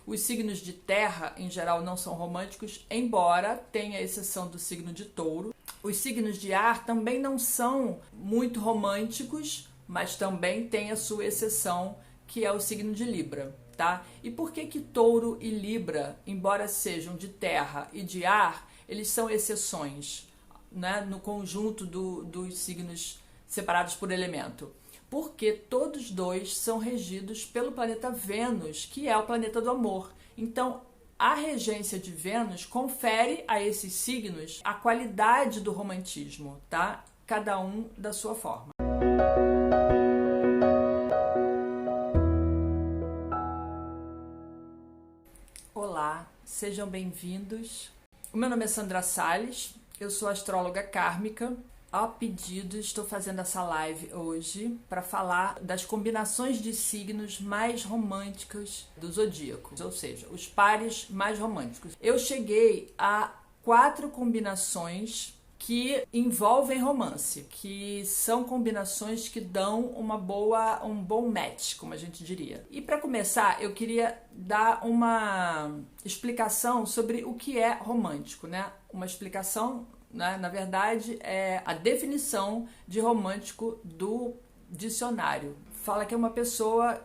Os signos de terra, em geral, não são românticos, embora tenha a exceção do signo de touro. Os signos de ar também não são muito românticos, mas também tem a sua exceção, que é o signo de Libra, tá? E por que touro e Libra, embora sejam de terra e de ar, eles são exceções, né, no conjunto dos signos separados por elemento? Porque todos dois são regidos pelo planeta Vênus, que é o planeta do amor. Então, a regência de Vênus confere a esses signos a qualidade do romantismo, tá? Cada um da sua forma. Olá, sejam bem-vindos. O meu nome é Sandra Salles, eu sou astróloga kármica. A pedido, estou fazendo essa live hoje para falar das combinações de signos mais românticas do zodíaco, ou seja, os pares mais românticos. Eu cheguei a 4 combinações que envolvem romance, que são combinações que dão um bom match, como a gente diria. E para começar, eu queria dar uma explicação sobre o que é romântico, né? Uma explicação, na verdade, é a definição de romântico do dicionário. Fala que é uma pessoa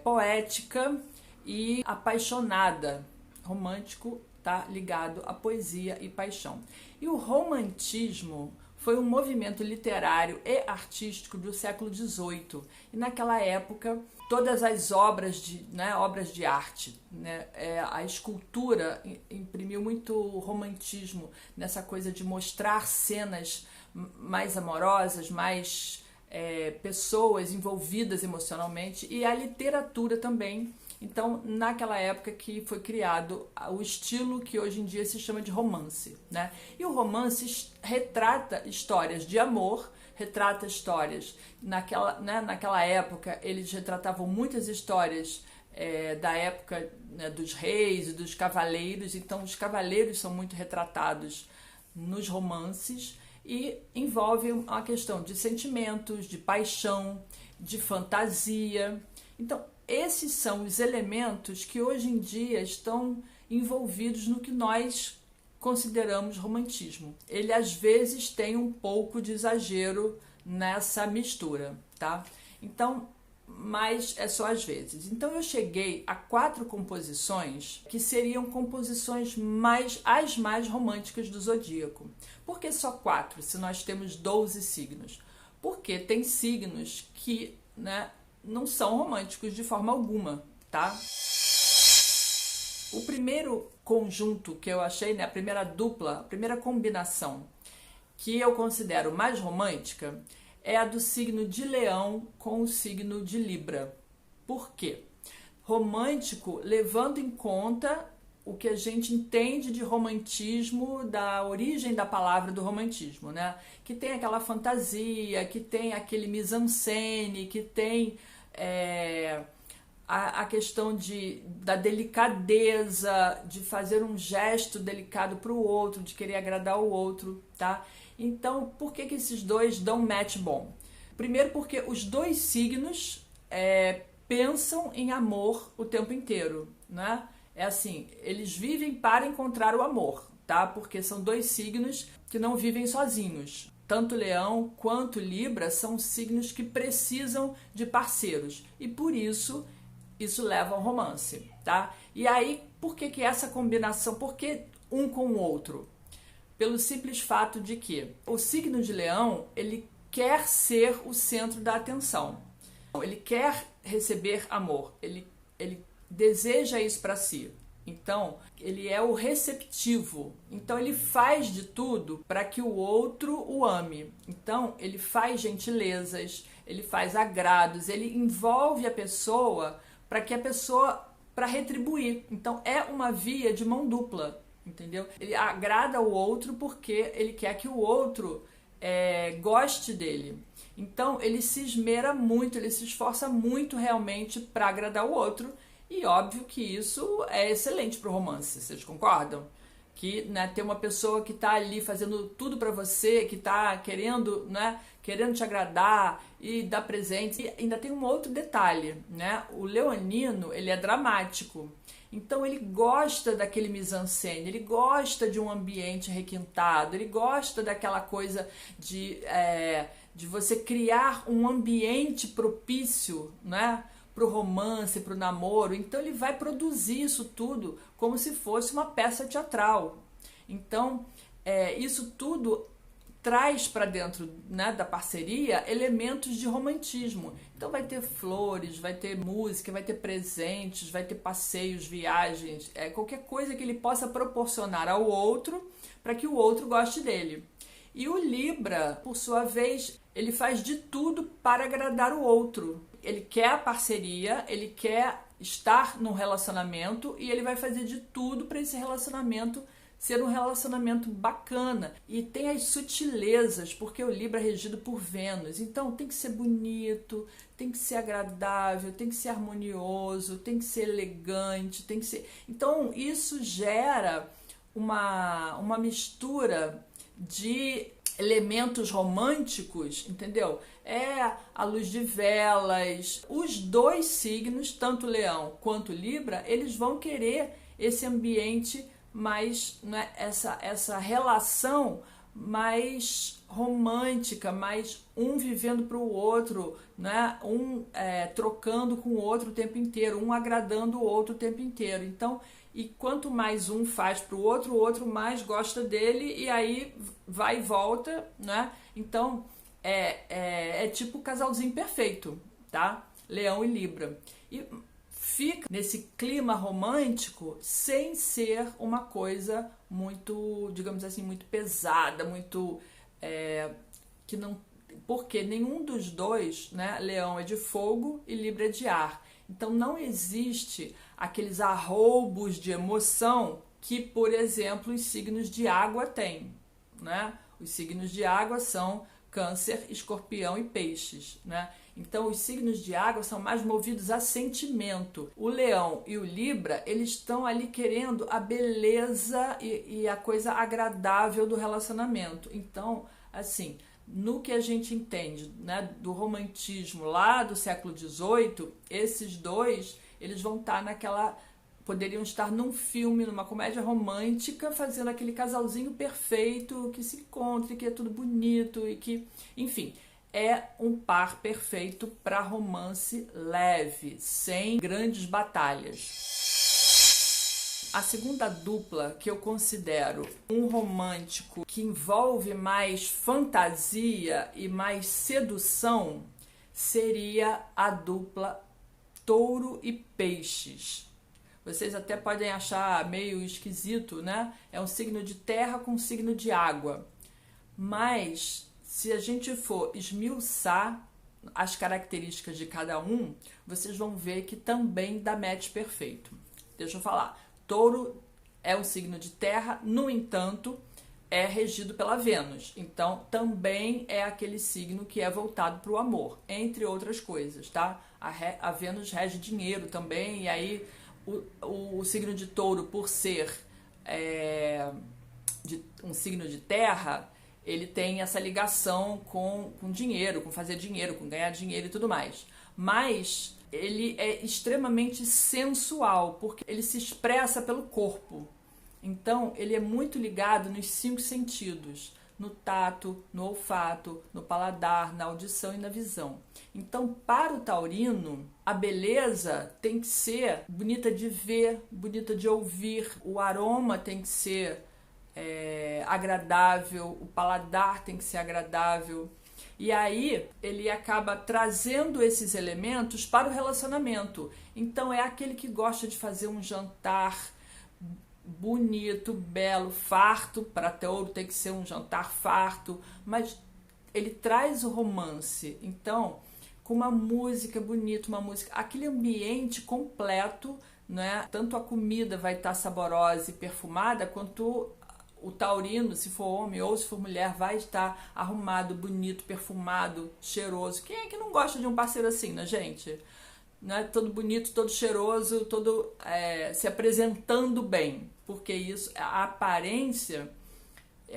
poética e apaixonada. Romântico está ligado à poesia e paixão. E o romantismo foi um movimento literário e artístico do século XVIII. E naquela época, todas as obras de arte, né, a escultura imprimiu muito romantismo nessa coisa de mostrar cenas mais amorosas, mais pessoas envolvidas emocionalmente, e a literatura também. Então, naquela época que foi criado o estilo que hoje em dia se chama de romance, né? E o romance retrata histórias de amor, retrata histórias. Naquela época, eles retratavam muitas histórias da época, né, dos reis e dos cavaleiros. Então, os cavaleiros são muito retratados nos romances e envolvem a questão de sentimentos, de paixão, de fantasia. Então, esses são os elementos que hoje em dia estão envolvidos no que nós consideramos romantismo. Ele às vezes tem um pouco de exagero nessa mistura, tá? Então, mas é só às vezes. Então eu cheguei a 4 composições que seriam composições as mais românticas do zodíaco. Por que só 4, se nós temos 12 signos? Porque tem signos que, né, não são românticos de forma alguma, tá? O primeiro conjunto que eu achei, né, a primeira dupla, a primeira combinação que eu considero mais romântica é a do signo de Leão com o signo de Libra. Por quê? Romântico levando em conta o que a gente entende de romantismo, da origem da palavra do romantismo, né? Que tem aquela fantasia, que tem aquele mise-en-scène, que tem a questão da delicadeza, de fazer um gesto delicado para o outro, de querer agradar o outro, tá? Então, por que esses dois dão match bom? Primeiro porque os dois signos pensam em amor o tempo inteiro, né? É assim, eles vivem para encontrar o amor, tá? Porque são dois signos que não vivem sozinhos. Tanto Leão quanto Libra são signos que precisam de parceiros. E por isso leva ao romance, tá? E aí, por que essa combinação? Por que um com o outro? Pelo simples fato de que o signo de Leão, ele quer ser o centro da atenção. Ele quer receber amor. Ele deseja isso para si. Então, ele é o receptivo. Então, ele faz de tudo para que o outro o ame. Então, ele faz gentilezas, ele faz agrados, ele envolve a pessoa para retribuir. Então, é uma via de mão dupla, entendeu? Ele agrada o outro porque ele quer que o outro goste dele. Então, ele se esmera muito, ele se esforça muito realmente para agradar o outro. E óbvio que isso é excelente para o romance, vocês concordam? Que, né, ter uma pessoa que está ali fazendo tudo para você, que está querendo te agradar e dar presente. E ainda tem um outro detalhe, né? O leonino, ele é dramático. Então ele gosta daquele mise-en-scène, ele gosta de um ambiente requintado, ele gosta daquela coisa de você criar um ambiente propício, né, para o romance, para o namoro. Então ele vai produzir isso tudo como se fosse uma peça teatral. Então isso tudo traz para dentro, né, da parceria elementos de romantismo. Então vai ter flores, vai ter música, vai ter presentes, vai ter passeios, viagens, qualquer coisa que ele possa proporcionar ao outro para que o outro goste dele. E o Libra, por sua vez, ele faz de tudo para agradar o outro. Ele quer a parceria, ele quer estar num relacionamento e ele vai fazer de tudo para esse relacionamento ser um relacionamento bacana. E tem as sutilezas, porque o Libra é regido por Vênus. Então tem que ser bonito, tem que ser agradável, tem que ser harmonioso, tem que ser elegante, tem que ser... Então isso gera uma mistura de elementos românticos, entendeu? A luz de velas. Os dois signos, tanto Leão quanto Libra, eles vão querer esse ambiente mais, né, essa relação mais romântica, mais um vivendo para o outro, né, trocando com o outro o tempo inteiro, um agradando o outro o tempo inteiro. Então, e quanto mais um faz para o outro mais gosta dele, e aí vai e volta, né? Então é tipo o casalzinho perfeito, tá? Leão e Libra. E fica nesse clima romântico sem ser uma coisa muito, digamos assim, muito pesada, muito que não, porque nenhum dos dois, né? Leão é de fogo e Libra é de ar. Então não existe aqueles arroubos de emoção que, por exemplo, os signos de água têm, né? Os signos de água são Câncer, Escorpião e Peixes, né? Então os signos de água são mais movidos a sentimento. O Leão e o Libra, eles estão ali querendo a beleza e a coisa agradável do relacionamento. Então, assim, no que a gente entende, né, do romantismo lá do século XVIII, esses dois, eles vão estar poderiam estar num filme, numa comédia romântica, fazendo aquele casalzinho perfeito, que se encontra, que é tudo bonito e que, enfim, é um par perfeito para romance leve, sem grandes batalhas. A segunda dupla que eu considero um romântico que envolve mais fantasia e mais sedução seria a dupla Touro e Peixes. Vocês até podem achar meio esquisito, né? É um signo de terra com um signo de água. Mas, se a gente for esmiuçar as características de cada um, vocês vão ver que também dá match perfeito. Deixa eu falar. Touro é um signo de terra, no entanto, é regido pela Vênus. Então, também é aquele signo que é voltado para o amor, entre outras coisas, tá? A Vênus rege dinheiro também, e aí o signo de Touro, por ser um signo de terra, ele tem essa ligação com dinheiro, com fazer dinheiro, com ganhar dinheiro e tudo mais. Mas ele é extremamente sensual, porque ele se expressa pelo corpo. Então, ele é muito ligado nos 5 sentidos. No tato, no olfato, no paladar, na audição e na visão. Então, para o taurino, a beleza tem que ser bonita de ver, bonita de ouvir, o aroma tem que ser agradável, o paladar tem que ser agradável. E aí, ele acaba trazendo esses elementos para o relacionamento. Então, é aquele que gosta de fazer um jantar bonito, belo, farto. Para Touro tem que ser um jantar farto, mas ele traz o romance, então com uma música bonita, aquele ambiente completo, né? Tanto a comida vai estar saborosa e perfumada, quanto o taurino, se for homem ou se for mulher, vai estar arrumado, bonito, perfumado, cheiroso. Quem é que não gosta de um parceiro assim, né, gente? Né? Todo bonito, todo cheiroso, todo se apresentando bem, porque isso, a aparência,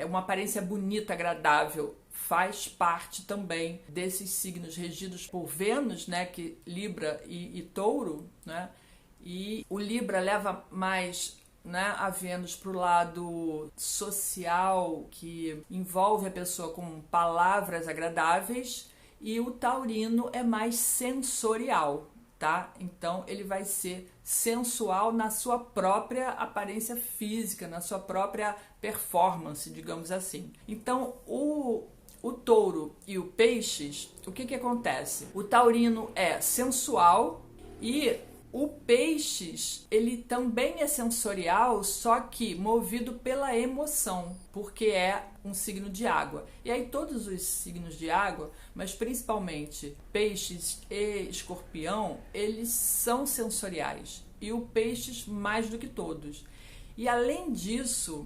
uma aparência bonita, agradável, faz parte também desses signos regidos por Vênus, né, que Libra e Touro, né? E o Libra leva mais, né, a Vênus para o lado social, que envolve a pessoa com palavras agradáveis, e o Taurino é mais sensorial, tá? Então ele vai ser sensual na sua própria aparência física, na sua própria performance, digamos assim. Então o touro e o peixes, o que acontece? O taurino é sensual e o peixes, ele também é sensorial, só que movido pela emoção, porque é um signo de água. E aí todos os signos de água, mas principalmente peixes e escorpião, eles são sensoriais. E o peixes mais do que todos. E além disso,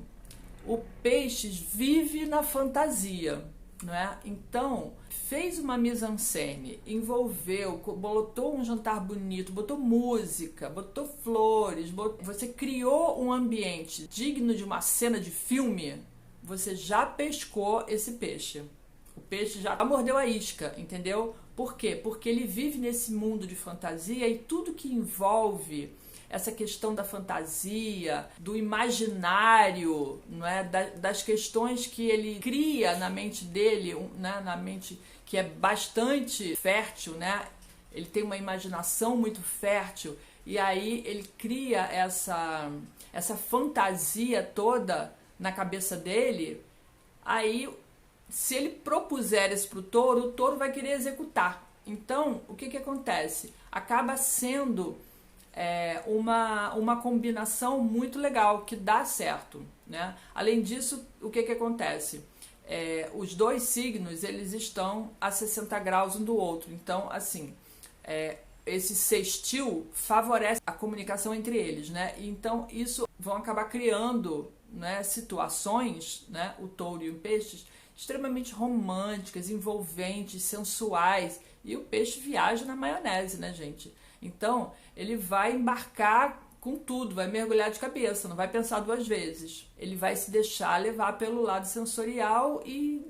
o peixes vive na fantasia, não é? Então, fez uma mise-en-scène, envolveu, botou um jantar bonito, botou música, botou flores, você criou um ambiente digno de uma cena de filme, você já pescou esse peixe. O peixe já mordeu a isca, entendeu? Por quê? Porque ele vive nesse mundo de fantasia e tudo que envolve essa questão da fantasia, do imaginário, não é? Das questões que ele cria na mente dele, né? Na mente que é bastante fértil, né? Ele tem uma imaginação muito fértil e aí ele cria essa fantasia toda na cabeça dele. Aí, se ele propuser isso para o touro vai querer executar. Então, o que acontece? Acaba sendo uma combinação muito legal, que dá certo, né? Além disso, o que acontece? Os dois signos, eles estão a 60 graus um do outro. Então, assim, esse sextil favorece a comunicação entre eles, né? Então, isso vão acabar criando, né, situações, né, o touro e o peixe, extremamente românticas, envolventes, sensuais. E o peixe viaja na maionese, né, gente? Então, ele vai embarcar com tudo, vai mergulhar de cabeça, não vai pensar duas vezes. Ele vai se deixar levar pelo lado sensorial e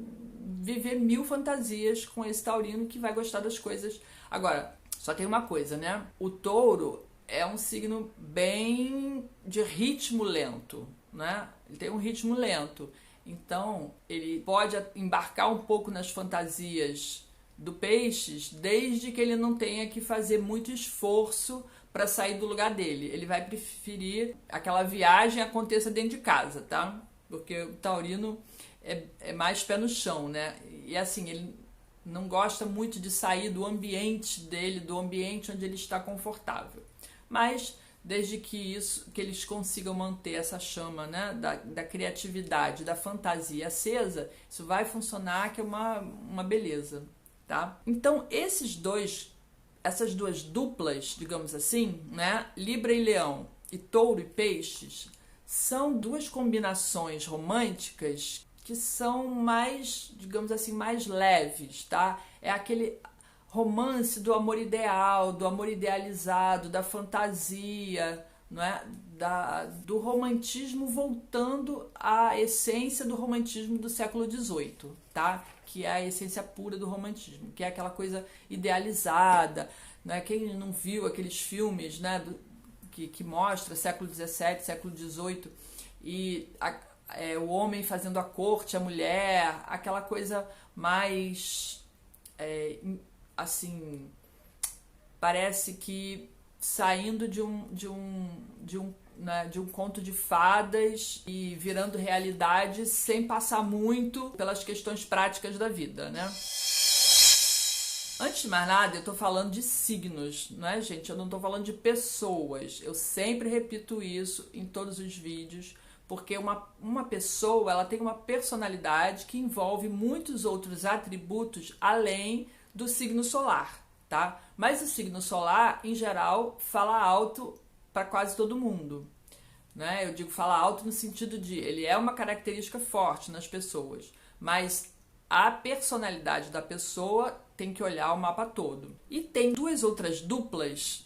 viver mil fantasias com esse taurino que vai gostar das coisas. Agora, só tem uma coisa, né? O touro é um signo bem de ritmo lento, né? Ele tem um ritmo lento. Então, ele pode embarcar um pouco nas fantasias do peixes, desde que ele não tenha que fazer muito esforço para sair do lugar dele. Ele vai preferir aquela viagem aconteça dentro de casa, tá? Porque o taurino é mais pé no chão, né? E assim, ele não gosta muito de sair do ambiente dele, do ambiente onde ele está confortável. Mas desde que eles consigam manter essa chama, né, da criatividade, da fantasia acesa, isso vai funcionar, que é uma beleza. Tá? Então, essas duas duplas, digamos assim, né? Libra e Leão e Touro e Peixes, são duas combinações românticas que são mais, digamos assim, mais leves, tá? É aquele romance do amor ideal, do amor idealizado, da fantasia, não é? Do romantismo voltando à essência do romantismo do século XVIII, tá? Que é a essência pura do romantismo, que é aquela coisa idealizada, né? Quem não viu aqueles filmes, né, que mostra século XVII, século XVIII, e o homem fazendo a corte, a mulher, aquela coisa mais, assim, parece que saindo de um conto de fadas e virando realidade sem passar muito pelas questões práticas da vida, né? Antes de mais nada, eu tô falando de signos, não é, gente? Eu não tô falando de pessoas. Eu sempre repito isso em todos os vídeos, porque uma pessoa, ela tem uma personalidade que envolve muitos outros atributos além do signo solar, tá? Mas o signo solar, em geral, fala alto para quase todo mundo, né? Eu digo fala alto no sentido de ele é uma característica forte nas pessoas, mas a personalidade da pessoa tem que olhar o mapa todo. E tem duas outras duplas,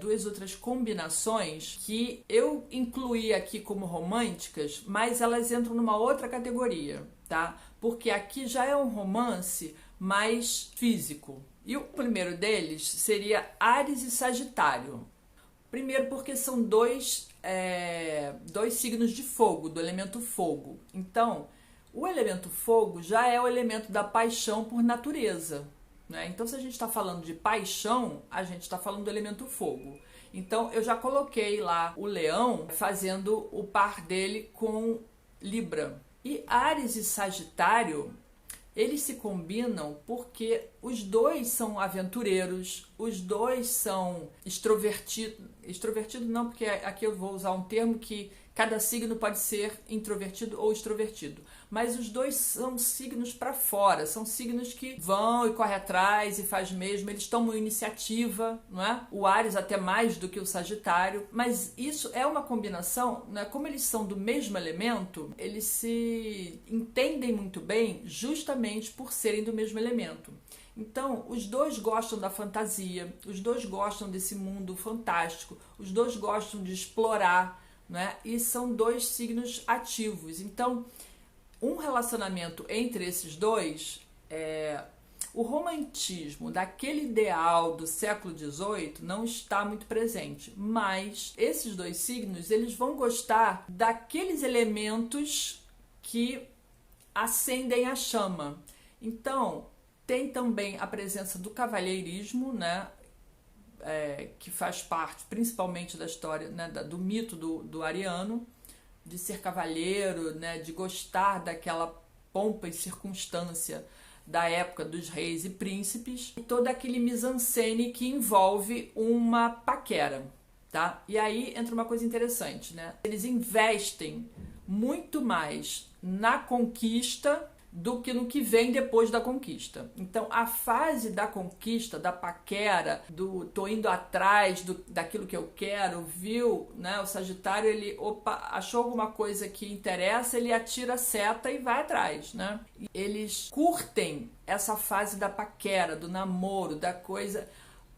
duas outras combinações que eu incluí aqui como românticas, mas elas entram numa outra categoria, tá? Porque aqui já é um romance mais físico. E o primeiro deles seria Áries e Sagitário. Primeiro porque são dois signos de fogo, do elemento fogo. Então, o elemento fogo já é o elemento da paixão por natureza, né? Então, se a gente está falando de paixão, a gente está falando do elemento fogo. Então, eu já coloquei lá o leão fazendo o par dele com Libra. E Áries e Sagitário, eles se combinam porque os dois são aventureiros, os dois são extrovertidos. Extrovertido não, porque aqui eu vou usar um termo que cada signo pode ser introvertido ou extrovertido. Mas os dois são signos para fora, são signos que vão e correm atrás e faz mesmo, eles tomam iniciativa, não é? O Áries até mais do que o Sagitário, mas isso é uma combinação, né? Como eles são do mesmo elemento, eles se entendem muito bem justamente por serem do mesmo elemento. Então, os dois gostam da fantasia, os dois gostam desse mundo fantástico, os dois gostam de explorar, né? E são dois signos ativos. Então, um relacionamento entre esses dois, o romantismo daquele ideal do século XVIII não está muito presente, mas esses dois signos, eles vão gostar daqueles elementos que acendem a chama. Então, tem também a presença do cavalheirismo, né? Que faz parte principalmente da história, né? Do mito do ariano, de ser cavalheiro, né? De gostar daquela pompa e circunstância da época dos reis e príncipes, e todo aquele mise-en-scène que envolve uma paquera, tá? E aí entra uma coisa interessante, né? Eles investem muito mais na conquista do que no que vem depois da conquista. Então, a fase da conquista, da paquera, do tô indo atrás daquilo que eu quero, viu, né? O Sagitário, ele, achou alguma coisa que interessa, ele atira a seta e vai atrás, né? Eles curtem essa fase da paquera, do namoro, da coisa.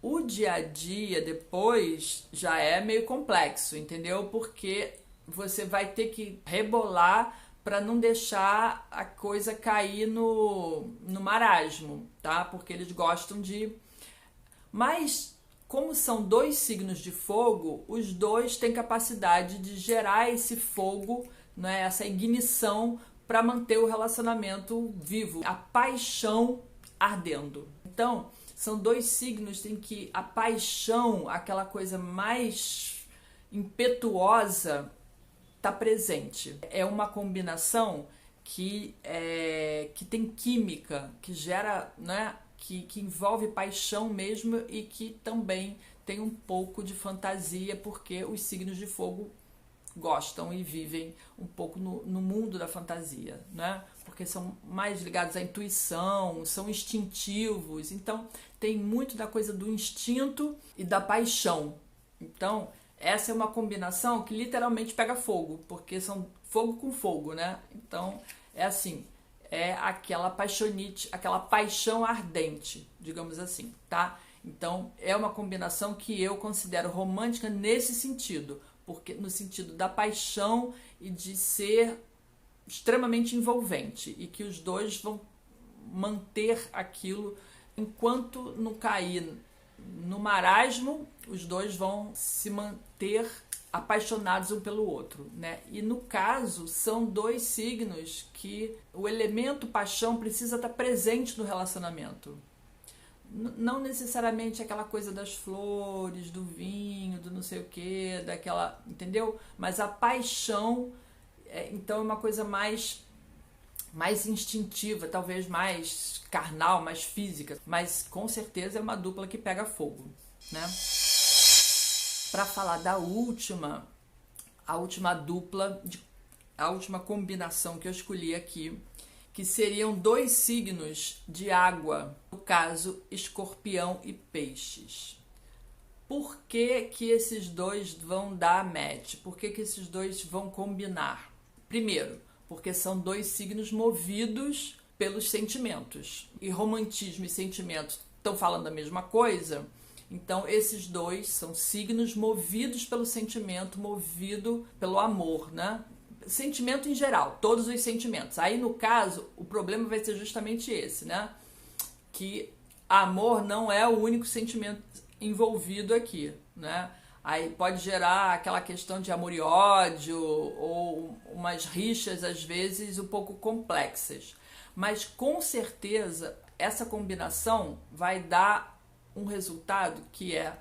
O dia a dia depois já é meio complexo, entendeu? Porque você vai ter que rebolar para não deixar a coisa cair no marasmo, tá? Porque eles gostam de... Mas, como são dois signos de fogo, os dois têm capacidade de gerar esse fogo, né? Essa ignição para manter o relacionamento vivo, a paixão ardendo. Então, são dois signos em que a paixão, aquela coisa mais impetuosa, está presente. É uma combinação que tem química, que gera, né, que envolve paixão mesmo e que também tem um pouco de fantasia, porque os signos de fogo gostam e vivem um pouco no mundo da fantasia, né? Porque são mais ligados à intuição, são instintivos, então tem muito da coisa do instinto e da paixão. Então, essa é uma combinação que literalmente pega fogo, porque são fogo com fogo, né? Então, é assim, é aquela paixonite, aquela paixão ardente, digamos assim, tá? Então, é uma combinação que eu considero romântica nesse sentido, porque no sentido da paixão e de ser extremamente envolvente, e que os dois vão manter aquilo enquanto não cair no marasmo, os dois vão se manter apaixonados um pelo outro, né? E no caso, são dois signos que o elemento paixão precisa estar presente no relacionamento. Não necessariamente aquela coisa das flores, do vinho, do não sei o que, daquela, entendeu? Mas a paixão, então, é uma coisa mais instintiva, talvez mais carnal, mais física, mas com certeza é uma dupla que pega fogo, né? Para falar da última dupla, a última combinação que eu escolhi aqui, que seriam dois signos de água, no caso, Escorpião e Peixes. Por que que esses dois vão dar match? Por que que esses dois vão combinar? Primeiro, porque são dois signos movidos pelos sentimentos. E romantismo e sentimento estão falando a mesma coisa. Então, esses dois são signos movidos pelo sentimento, movido pelo amor, né? Sentimento em geral, todos os sentimentos. Aí, no caso, o problema vai ser justamente esse, né? Que amor não é o único sentimento envolvido aqui, né? Aí pode gerar aquela questão de amor e ódio ou umas rixas, às vezes, um pouco complexas. Mas, com certeza, essa combinação vai dar um resultado que é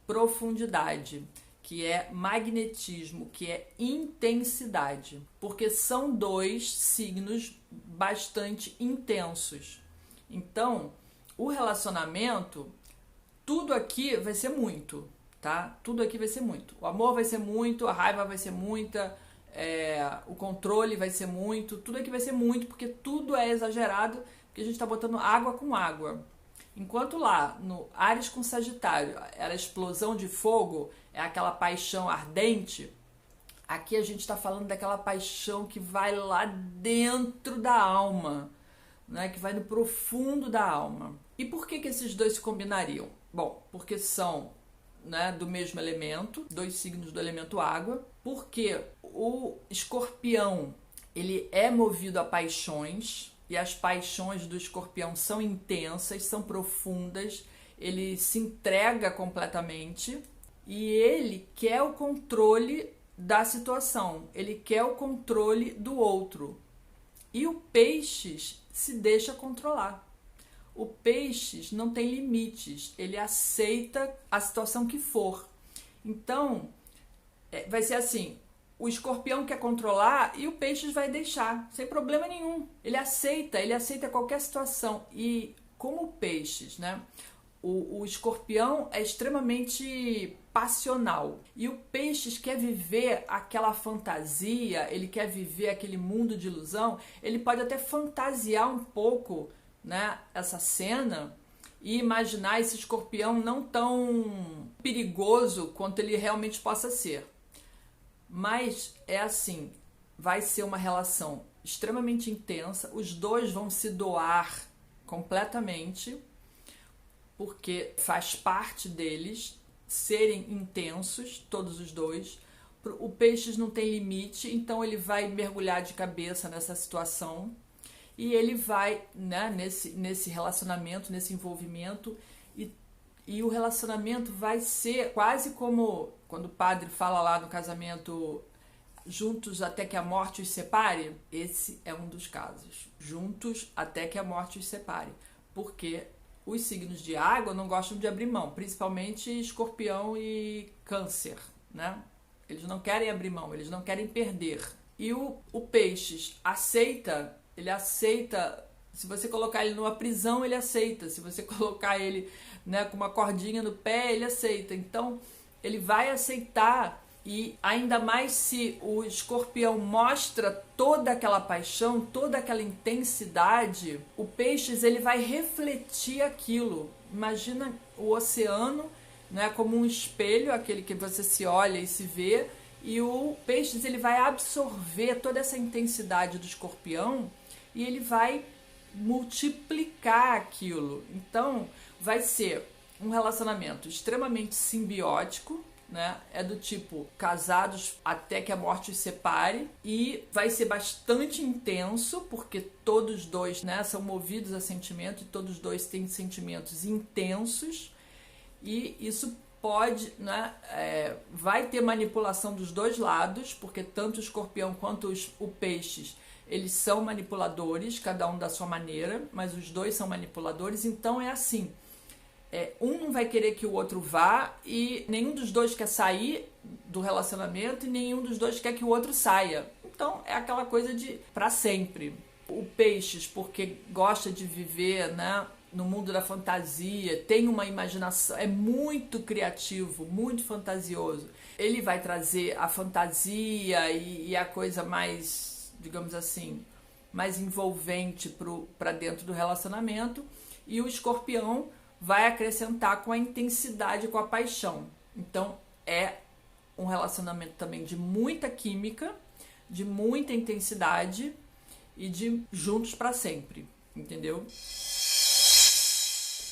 profundidade, que é magnetismo, que é intensidade. Porque são dois signos bastante intensos. Então, o relacionamento, tudo aqui vai ser muito, tá? Tudo aqui vai ser muito. O amor vai ser muito, a raiva vai ser muita, o controle vai ser muito, tudo aqui vai ser muito, porque tudo é exagerado, porque a gente está botando água com água. Enquanto lá, no Áries com Sagitário, era explosão de fogo, é aquela paixão ardente, aqui a gente está falando daquela paixão que vai lá dentro da alma, né? Que vai no profundo da alma. E por que esses dois se combinariam? Bom, porque são, né, do mesmo elemento, dois signos do elemento água, porque o escorpião, ele é movido a paixões, e as paixões do escorpião são intensas, são profundas, ele se entrega completamente, e ele quer o controle da situação, ele quer o controle do outro. E o peixes se deixa controlar. O peixes não tem limites, ele aceita a situação que for. Então, vai ser assim, o escorpião quer controlar e o peixes vai deixar, sem problema nenhum. Ele aceita qualquer situação. E como o peixes, né? O escorpião é extremamente passional. E o peixes quer viver aquela fantasia, ele quer viver aquele mundo de ilusão. Ele pode até fantasiar um pouco, né, essa cena e imaginar esse escorpião não tão perigoso quanto ele realmente possa ser. Mas é assim, vai ser uma relação extremamente intensa, os dois vão se doar completamente, porque faz parte deles serem intensos, todos os dois. O peixes não tem limite, então ele vai mergulhar de cabeça nessa situação e ele vai, né, nesse relacionamento, nesse envolvimento, e o relacionamento vai ser quase como quando o padre fala lá no casamento, juntos até que a morte os separe. Esse é um dos casos, juntos até que a morte os separe, porque os signos de água não gostam de abrir mão, principalmente escorpião e câncer, né? Eles não querem abrir mão, eles não querem perder. E o peixes aceita, ele aceita, se você colocar ele numa prisão, ele aceita. Se você colocar ele, né, com uma cordinha no pé, ele aceita. Então, ele vai aceitar. E ainda mais se o escorpião mostra toda aquela paixão, toda aquela intensidade, o peixes ele vai refletir aquilo. Imagina o oceano, né, como um espelho, aquele que você se olha e se vê, e o peixes ele vai absorver toda essa intensidade do escorpião e ele vai multiplicar aquilo. Então vai ser um relacionamento extremamente simbiótico, né? É do tipo casados até que a morte os separe, e vai ser bastante intenso porque todos dois, né, são movidos a sentimento e todos dois têm sentimentos intensos, e isso pode, né, vai ter manipulação dos dois lados, porque tanto o escorpião quanto o peixes eles são manipuladores, cada um da sua maneira, mas os dois são manipuladores. Então é assim, um não vai querer que o outro vá, e nenhum dos dois quer sair do relacionamento e nenhum dos dois quer que o outro saia. Então é aquela coisa de para sempre. O peixes, porque gosta de viver, né, no mundo da fantasia, tem uma imaginação, é muito criativo, muito fantasioso. Ele vai trazer a fantasia e a coisa mais, digamos assim, mais envolvente para dentro do relacionamento, e o escorpião vai acrescentar com a intensidade, com a paixão. Então é um relacionamento também de muita química, de muita intensidade e de juntos para sempre, entendeu?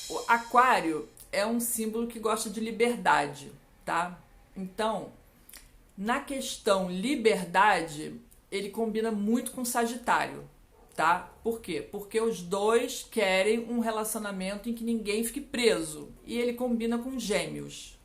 O Aquário é um símbolo que gosta de liberdade, tá? Então, na questão liberdade, ele combina muito com Sagitário, tá? Por quê? Porque os dois querem um relacionamento em que ninguém fique preso. E ele combina com Gêmeos.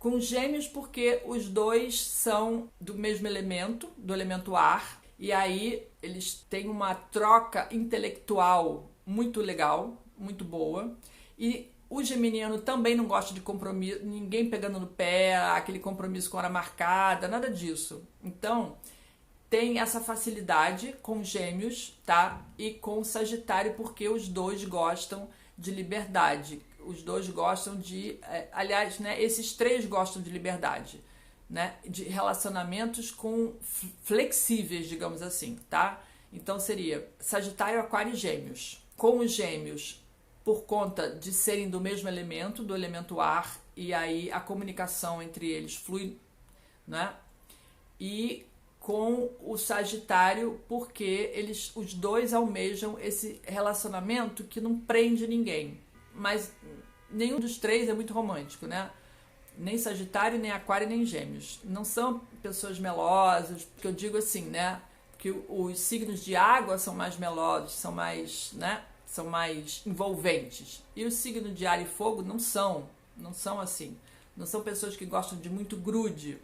Com Gêmeos porque os dois são do mesmo elemento, do elemento ar, e aí eles têm uma troca intelectual muito legal, muito boa. E o geminiano também não gosta de compromisso, ninguém pegando no pé, aquele compromisso com hora marcada, nada disso. Então, tem essa facilidade com Gêmeos, tá? E com Sagitário, porque os dois gostam de liberdade. Os dois gostam de... aliás, né, esses três gostam de liberdade, né? De relacionamentos flexíveis, digamos assim, tá? Então seria Sagitário, Aquário e Gêmeos. Com os Gêmeos, por conta de serem do mesmo elemento, do elemento ar, e aí a comunicação entre eles flui, né? E com o Sagitário, porque os dois almejam esse relacionamento que não prende ninguém. Mas nenhum dos três é muito romântico, né? Nem Sagitário, nem Aquário, nem Gêmeos. Não são pessoas melosas, porque eu digo assim, né? Que os signos de água são mais melosos, são mais, né? São mais envolventes. E os signos de ar e fogo não são assim. Não são pessoas que gostam de muito grude,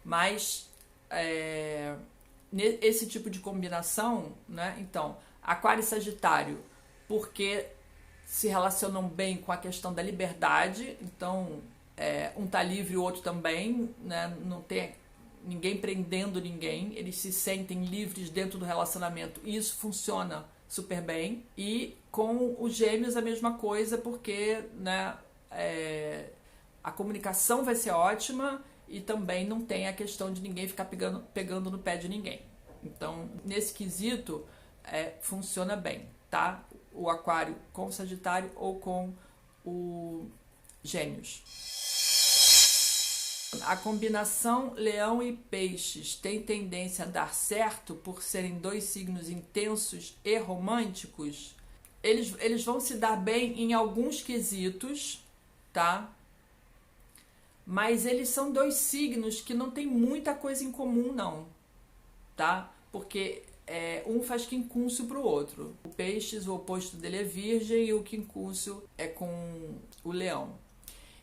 mas esse tipo de combinação, né? Então, Aquário e Sagitário, porque se relacionam bem com a questão da liberdade, então um tá livre, o outro também, né? Não tem ninguém prendendo ninguém, eles se sentem livres dentro do relacionamento e isso funciona super bem. E com os Gêmeos a mesma coisa, porque, né, a comunicação vai ser ótima e também não tem a questão de ninguém ficar pegando no pé de ninguém. Então, nesse quesito, funciona bem, tá? O Aquário com o Sagitário ou com o Gêmeos. A combinação Leão e Peixes tem tendência a dar certo por serem dois signos intensos e românticos? Eles vão se dar bem em alguns quesitos, tá? Mas eles são dois signos que não tem muita coisa em comum, não, tá? Porque um faz quincúncio para o outro. O Peixes, o oposto dele é Virgem, e o quincúncio é com o Leão.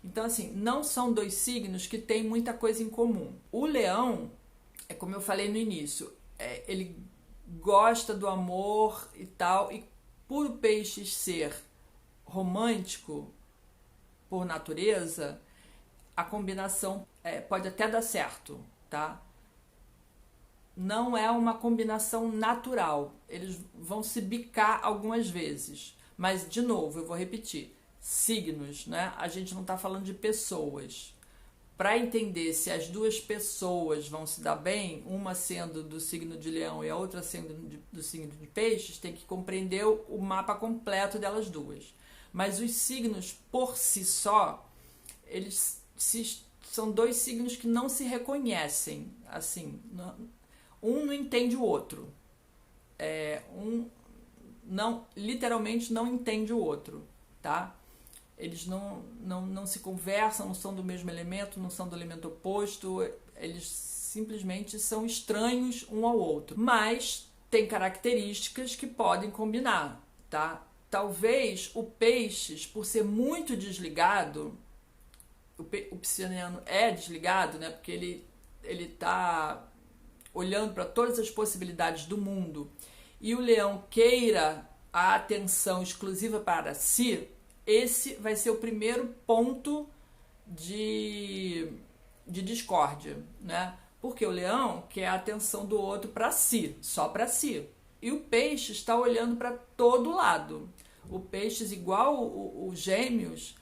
Então, assim, não são dois signos que têm muita coisa em comum. O Leão, como eu falei no início, ele gosta do amor e tal, e por o Peixes ser romântico por natureza, a combinação pode até dar certo, tá? Não é uma combinação natural. Eles vão se bicar algumas vezes. Mas, de novo, eu vou repetir. Signos, né? A gente não está falando de pessoas. Para entender se as duas pessoas vão se dar bem, uma sendo do signo de Leão e a outra sendo do signo de Peixes, tem que compreender o mapa completo delas duas. Mas os signos, por si só, eles são dois signos que não se reconhecem. Assim, um não entende o outro. Literalmente não entende o outro, tá? Eles não se conversam, não são do mesmo elemento, não são do elemento oposto, eles simplesmente são estranhos um ao outro. Mas tem características que podem combinar, tá? Talvez o Peixes, por ser muito desligado, o pisciano é desligado, né? Porque ele tá olhando para todas as possibilidades do mundo, e o Leão queira a atenção exclusiva para si, esse vai ser o primeiro ponto de discórdia, né? Porque o Leão quer a atenção do outro para si, só para si. E o Peixe está olhando para todo lado. O Peixes, igual o Gêmeos,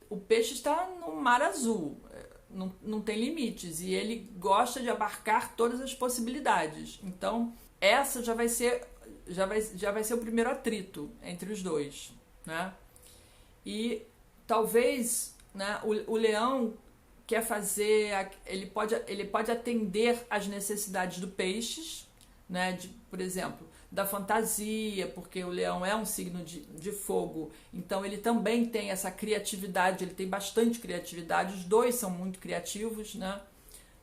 o Peixe está no mar azul, não tem limites, e ele gosta de abarcar todas as possibilidades. Então, essa já vai ser o primeiro atrito entre os dois, né? E talvez, né, o Leão quer fazer, ele pode atender às necessidades do Peixes, né, por exemplo, da fantasia, porque o Leão é um signo de fogo, então ele também tem essa criatividade, ele tem bastante criatividade, os dois são muito criativos, né?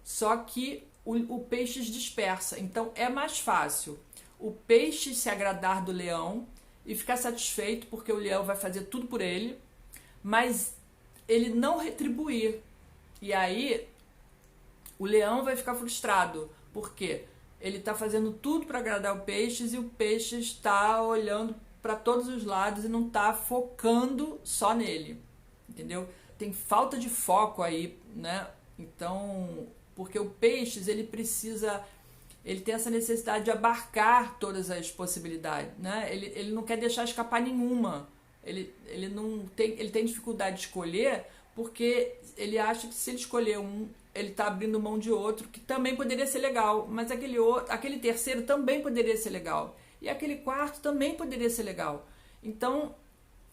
Só que o Peixes dispersa, então é mais fácil o Peixe se agradar do Leão e ficar satisfeito porque o Leão vai fazer tudo por ele, mas ele não retribuir, E aí o leão vai ficar frustrado, porque ele está fazendo tudo para agradar o peixe e o peixe está olhando para todos os lados e não está focando só nele, entendeu? Tem falta de foco aí, né? Então, porque o peixe, ele tem essa necessidade de abarcar todas as possibilidades, né? Ele não quer deixar escapar nenhuma. Ele tem dificuldade de escolher, porque ele acha que se ele escolher um, ele está abrindo mão de outro que também poderia ser legal, mas aquele terceiro também poderia ser legal, e aquele quarto também poderia ser legal. Então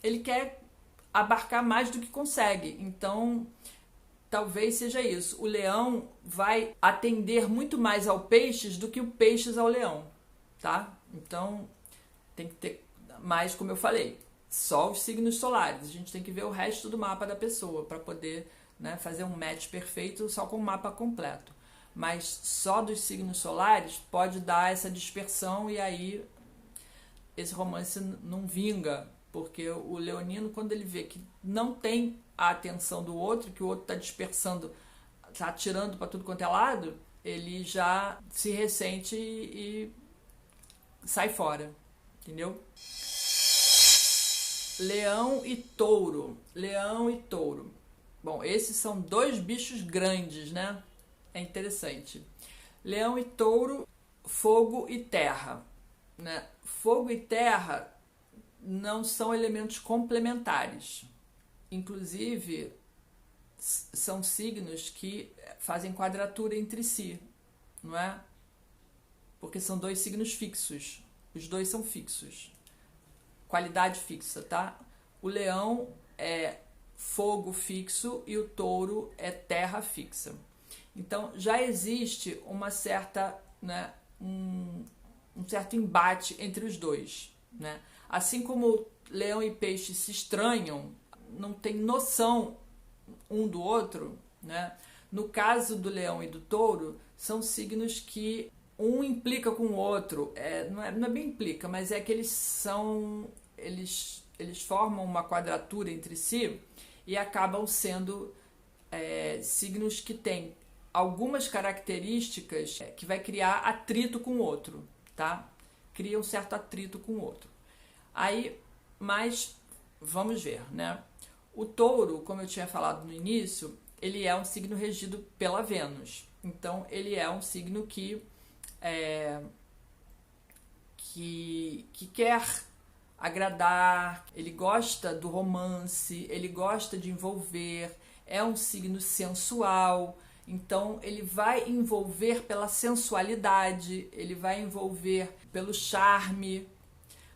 ele quer abarcar mais do que consegue. Então talvez seja isso. O leão vai atender muito mais ao peixes do que o peixes ao leão, tá? Então tem que ter mais, como eu falei, só os signos solares. A gente tem que ver o resto do mapa da pessoa para poder, né, fazer um match perfeito só com o mapa completo. Mas só dos signos solares pode dar essa dispersão, e aí esse romance não vinga, porque o leonino, quando ele vê que não tem a atenção do outro, que o outro está dispersando, está atirando para tudo quanto é lado, ele já se ressente e sai fora, entendeu? Leão e touro. Leão e touro. Bom, esses são dois bichos grandes, né? É interessante. Leão e touro, fogo e terra, né? Fogo e terra não são elementos complementares. Inclusive, são signos que fazem quadratura entre si, não é? Porque são dois signos fixos. Os dois são fixos. Qualidade fixa, tá? O leão é fogo fixo e o touro é terra fixa. Então já existe uma certa, né, um certo embate entre os dois, né? Assim como leão e peixe se estranham, não tem noção um do outro, né? No caso do leão e do touro, são signos que um implica com o outro, não é bem implica, mas é que eles formam uma quadratura entre si e acabam sendo signos que têm algumas características que vai criar atrito com o outro, tá? Cria um certo atrito com o outro. Aí, mas vamos ver, né? O touro, como eu tinha falado no início, ele é um signo regido pela Vênus. Então, ele é um signo que quer agradar, ele gosta do romance, ele gosta de envolver, é um signo sensual, então ele vai envolver pela sensualidade, ele vai envolver pelo charme,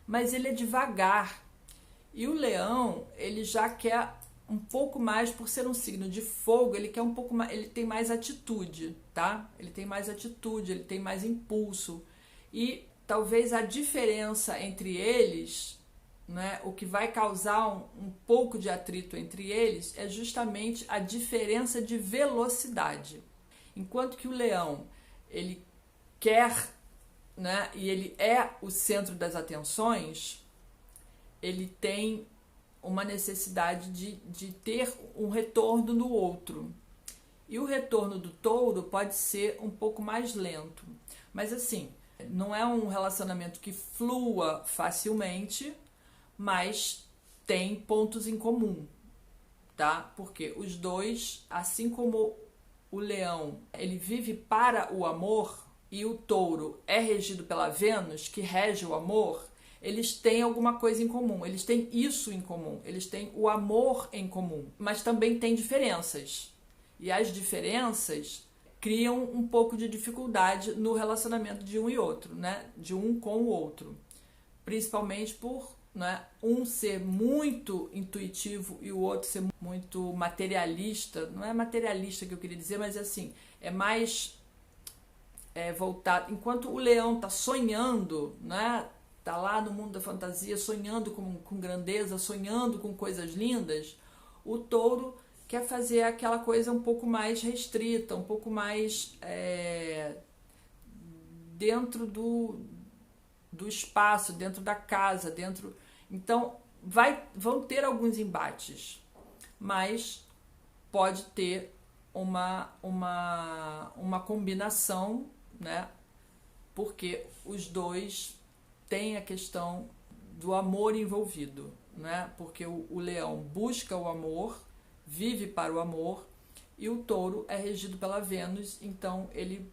mas ele é devagar. E o leão, ele já quer um pouco mais, por ser um signo de fogo, ele quer um pouco mais, ele tem mais atitude, tá? Ele tem mais atitude, ele tem mais impulso. E talvez a diferença entre eles, né, o que vai causar um pouco de atrito entre eles é justamente a diferença de velocidade. Enquanto que o leão, ele quer, né, e ele é o centro das atenções, ele tem uma necessidade de ter um retorno do outro. E o retorno do touro pode ser um pouco mais lento. Mas assim, não é um relacionamento que flua facilmente, mas tem pontos em comum, tá? Porque os dois, assim como o leão, ele vive para o amor, e o touro é regido pela Vênus, que rege o amor, eles têm alguma coisa em comum, eles têm isso em comum, eles têm o amor em comum, mas também tem diferenças. E as diferenças criam um pouco de dificuldade no relacionamento de um e outro, né? De um com o outro. Principalmente por, né, um ser muito intuitivo e o outro ser muito materialista. Não é materialista que eu queria dizer, mas assim, é mais voltado. Enquanto o leão está sonhando, né? Tá lá no mundo da fantasia, sonhando com grandeza, sonhando com coisas lindas, o touro quer fazer aquela coisa um pouco mais restrita, um pouco mais dentro do espaço, dentro da casa, dentro. Então vão ter alguns embates, mas pode ter uma combinação, né? Porque os dois têm a questão do amor envolvido, né? Porque o leão busca o amor, vive para o amor, e o touro é regido pela Vênus, então ele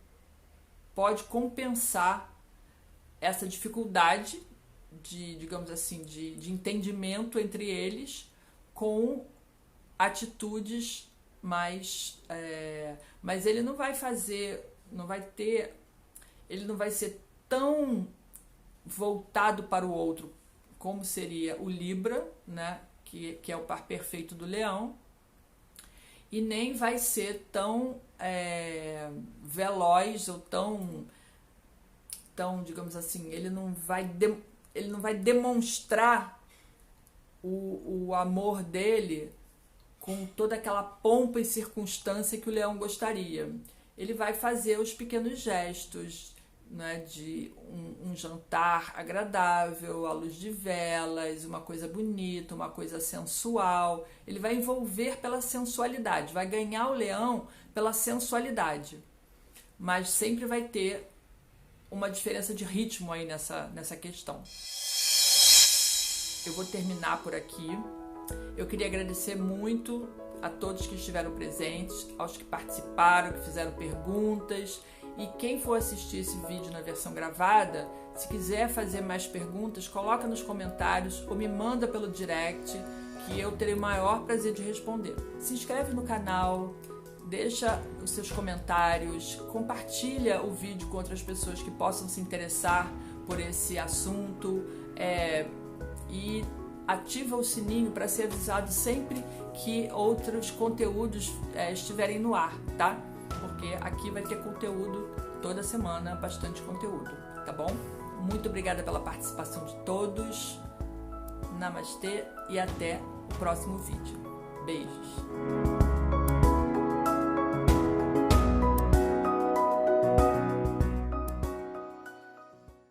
pode compensar essa dificuldade de, digamos assim, de entendimento entre eles com atitudes mais... mas ele não vai fazer, ele não vai ser tão voltado para o outro como seria o Libra, né? Que é o par perfeito do leão, e nem vai ser tão veloz ou tão, digamos assim, ele não vai demonstrar o amor dele com toda aquela pompa e circunstância que o leão gostaria. Ele vai fazer os pequenos gestos, né, de um jantar agradável, à luz de velas, uma coisa bonita, uma coisa sensual. Ele vai envolver pela sensualidade, vai ganhar o leão pela sensualidade, mas sempre vai ter uma diferença de ritmo aí nessa questão. Eu vou terminar por aqui. Eu queria agradecer muito a todos que estiveram presentes, aos que participaram, que fizeram perguntas. E quem for assistir esse vídeo na versão gravada, se quiser fazer mais perguntas, coloca nos comentários ou me manda pelo direct, que eu terei o maior prazer de responder. Se inscreve no canal, deixa os seus comentários, compartilha o vídeo com outras pessoas que possam se interessar por esse assunto, e ativa o sininho para ser avisado sempre que outros conteúdos estiverem no ar, tá? Porque aqui vai ter conteúdo toda semana, bastante conteúdo, tá bom? Muito obrigada pela participação de todos. Namastê e até o próximo vídeo. Beijos!